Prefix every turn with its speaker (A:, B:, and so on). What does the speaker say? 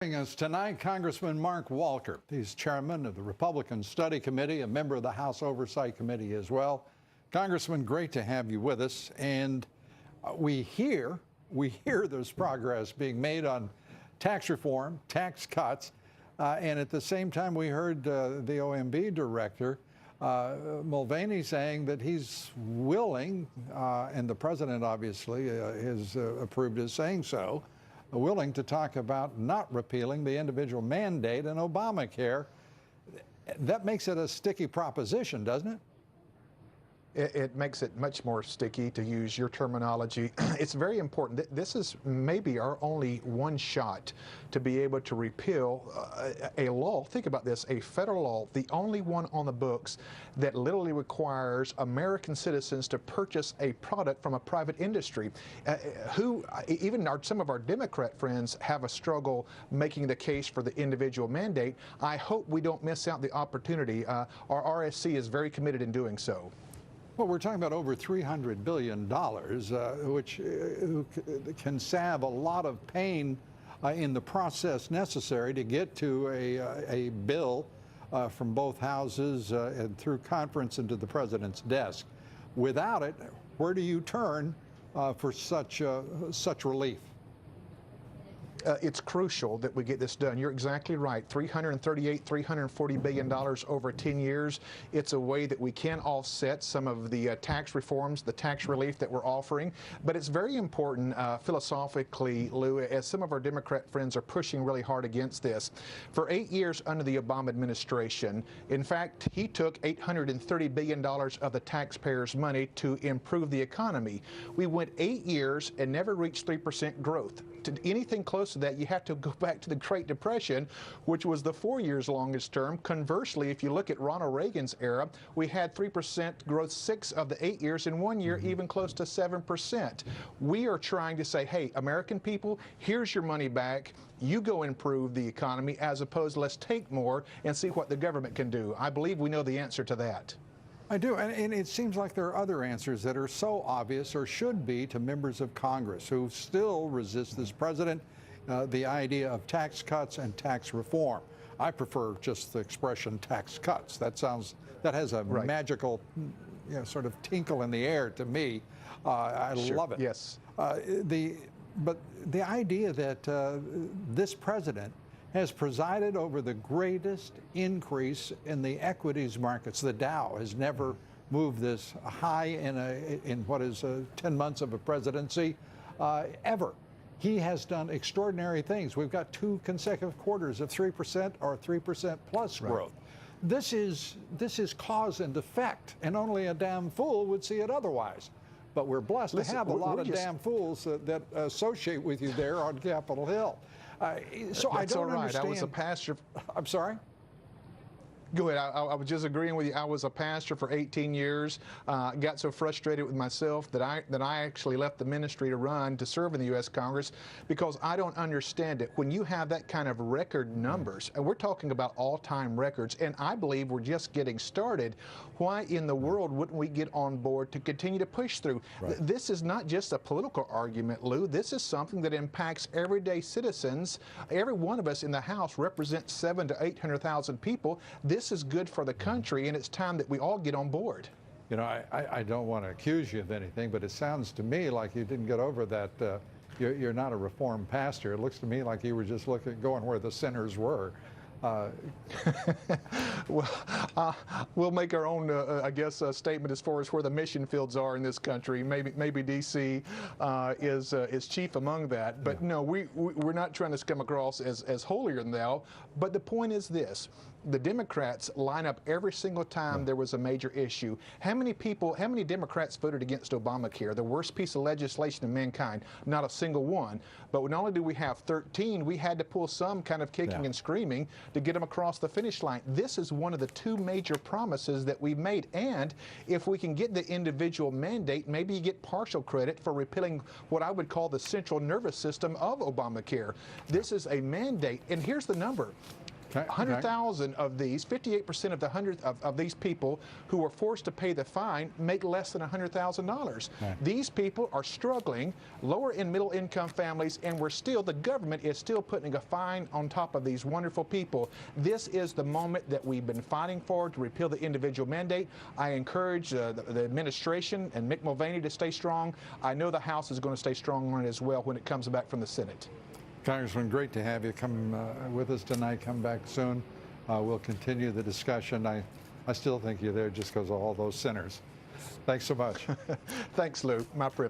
A: Joining us tonight, Congressman Mark Walker. He's chairman of the Republican Study Committee, a member of the House Oversight Committee as well. Congressman, great to have you with us. And we hear there's progress being made on tax reform, tax cuts, and at the same time we heard the OMB director, Mulvaney, saying that he's willing, and the president obviously has approved his saying so, willing to talk about not repealing the individual mandate in Obamacare. That makes it a sticky proposition, doesn't it?
B: It makes it much more sticky, to use your terminology. It's very important. This is maybe our only one shot to be able to repeal a law. Think about this, a federal law, the only one on the books that literally requires American citizens to purchase a product from a private industry. Some of our Democrat friends have a struggle making the case for the individual mandate. I hope we don't miss out the opportunity. Our RSC is very committed in doing so.
A: Well, we're talking about over $300 billion, which can salve a lot of pain in the process necessary to get to a bill from both houses and through conference into the president's desk. Without it, where do you turn for such relief?
B: It's crucial that we get this done. You're exactly right. $340 billion over 10 years. It's a way that we can offset some of the tax reforms, the tax relief that we're offering. But it's very important philosophically, Lou, as some of our Democrat friends are pushing really hard against this. For 8 years under the Obama administration, in fact, he took $830 billion of the taxpayers' money to improve the economy. We went 8 years and never reached 3% growth. To anything close to that, you have to go back to the Great Depression, which was the 4 years longest term. Conversely, if you look at Ronald Reagan's era, we had 3% growth 6 of the 8 years, in 1 year even close to 7%. We are trying to say, hey, American people, here's your money back. You go improve the economy, as opposed to let's take more and see what the government can do. I believe we know the answer to that.
A: I do, and it seems like there are other answers that are so obvious, or should be, to members of Congress who still resist this president, the idea of tax cuts and tax reform. I prefer just the expression tax cuts. That has a magical, sort of tinkle in the air to me. I love it.
B: Yes.
A: But the idea that this president has presided over the greatest increase in the equities markets. The Dow has never moved this high in what is 10 months of a presidency ever. He has done extraordinary things. We've got 2 consecutive quarters of 3% or 3% plus growth. This is cause and effect, and only a damn fool would see it otherwise. But we're blessed to have a lot of damn fools that associate with you there on Capitol Hill. So I don't understand.
B: I was a pastor.
A: I'm sorry?
B: Go ahead. I was just agreeing with you. I was a pastor for 18 years. Got so frustrated with myself that I actually left the ministry to serve in the U.S. Congress, because I don't understand it. When you have that kind of record numbers, and we're talking about all-time records, and I believe we're just getting started, why in the world wouldn't we get on board to continue to push through? This is not just a political argument, Lou. This is something that impacts everyday citizens. Every one of us in the House represents 700,000 to 800,000 people. This is good for the country, and it's time that we all get on board.
A: You know, I don't want to accuse you of anything, but it sounds to me like you didn't get over that you're not a Reformed pastor. It looks to me like you were just going where the sinners were.
B: Well, we'll make our own, I guess, statement as far as where the mission fields are in this country. Maybe D.C. is chief among that. But no, we're not trying to come across as holier than thou. But the point is this: the Democrats line up every single time there was a major issue. How many Democrats voted against Obamacare, the worst piece of legislation of mankind? Not a single one. But not only do we have 13, we had to pull some kind of kicking and screaming to get them across the finish line. This is one of the 2 major promises that we've made. And if we can get the individual mandate, maybe you get partial credit for repealing what I would call the central nervous system of Obamacare. This is a mandate. And here's the number.
A: Okay,
B: 100,000 of these, 58% of the of these people who were forced to pay the fine make less than $100,000.
A: Okay.
B: These people are struggling, lower and middle income families, and the government is still putting a fine on top of these wonderful people. This is the moment that we've been fighting for, to repeal the individual mandate. I encourage the administration and Mick Mulvaney to stay strong. I know the House is going to stay strong on it as well when it comes back from the Senate.
A: Congressman, great to have you come with us tonight. Come back soon. We'll continue the discussion. I still think you're there just because of all those sinners. Thanks so much.
B: Thanks, Lou. My privilege.